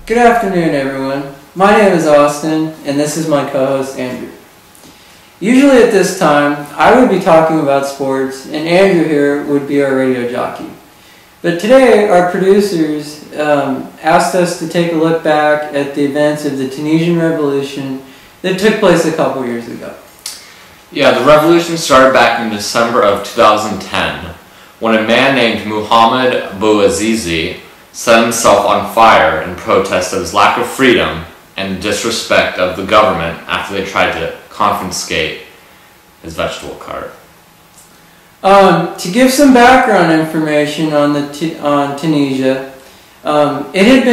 Good afternoon, everyone. My name is Austin, and this is my co-host, Andrew. Usually at this time, I would be talking about sports, and Andrew here would be our radio jockey. But today, our producers asked us to take a look back at the events of the Tunisian Revolution that took place a couple years ago. Yeah, the revolution started back in December of 2010, when a man named Muhammad Bouazizi set himself on fire in protest of his lack of freedom and disrespect of the government after they tried to confiscate his vegetable cart. To give some background information on Tunisia, it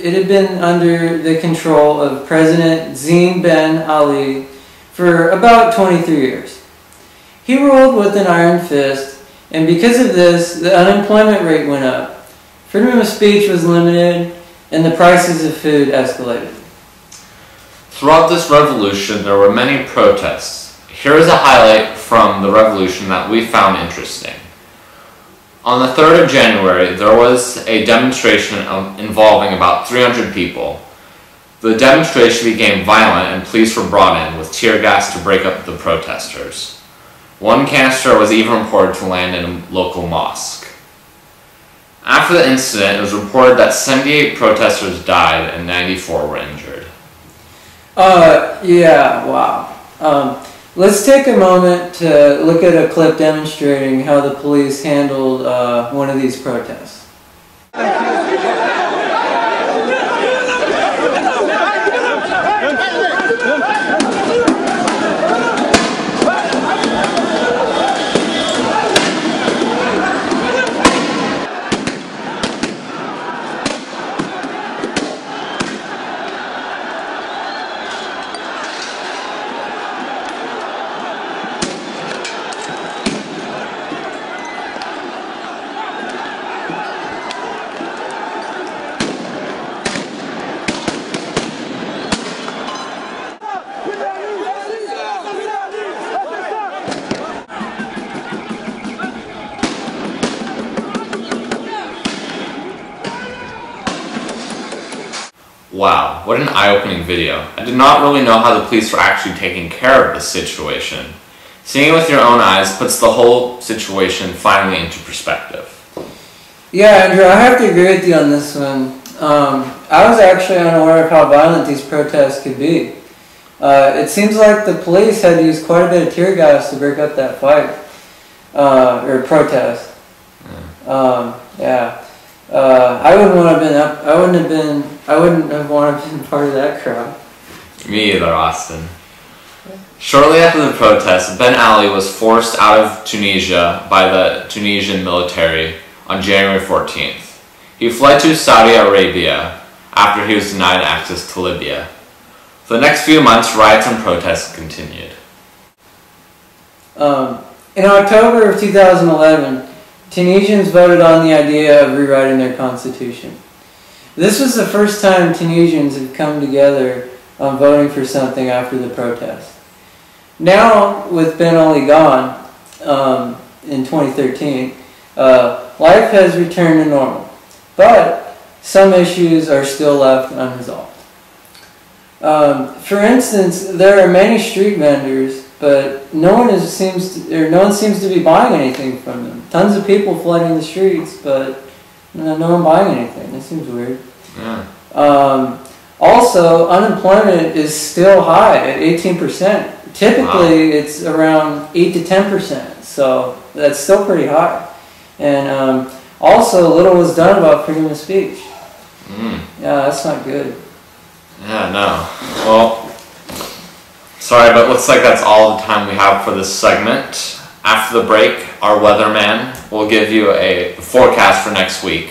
had been under the control of President Zine Ben Ali for about 23 years. He ruled with an iron fist, and because of this, the unemployment rate went up. Freedom of speech was limited, and the prices of food escalated. Throughout this revolution, there were many protests. Here is a highlight from the revolution that we found interesting. On the 3rd of January, there was a demonstration involving about 300 people. The demonstration became violent, and police were brought in with tear gas to break up the protesters. One canister was even reported to land in a local mosque. After the incident, it was reported that 78 protesters died and 94 were injured. Yeah, wow. Let's take a moment to look at a clip demonstrating how the police handled one of these protests. Wow, what an eye-opening video. I did not really know how the police were actually taking care of this situation. Seeing it with your own eyes puts the whole situation finally into perspective. Yeah, Andrew, I have to agree with you on this one. I was actually unaware of how violent these protests could be. It seems like the police had to use quite a bit of tear gas to break up that fight, or protest. Yeah. I wouldn't have wanted to be part of that crowd. Me either, Austin. Shortly after the protest, Ben Ali was forced out of Tunisia by the Tunisian military on January 14th. He fled to Saudi Arabia after he was denied access to Libya. For the next few months, riots and protests continued. In October of 2011, Tunisians voted on the idea of rewriting their constitution. This was the first time Tunisians had come together on voting for something after the protest. Now, with Ben Ali gone in 2013, life has returned to normal, but some issues are still left unresolved. For instance, there are many street vendors, but no one seems to be buying anything from them. Tons of people flooding the streets, but no one buying anything. That seems weird. Yeah. Also, unemployment is still high at 18%. Typically, it's around 8 to 10%, so that's still pretty high. And also, little was done about freedom of speech. Yeah, that's not good. Yeah, no. Well, sorry, but looks like that's all the time we have for this segment. After the break, our weatherman will give you a forecast for next week.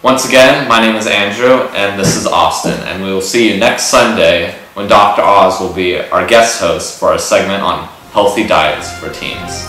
Once again, my name is Andrew, and this is Austin, and we will see you next Sunday when Dr. Oz will be our guest host for a segment on healthy diets for teens.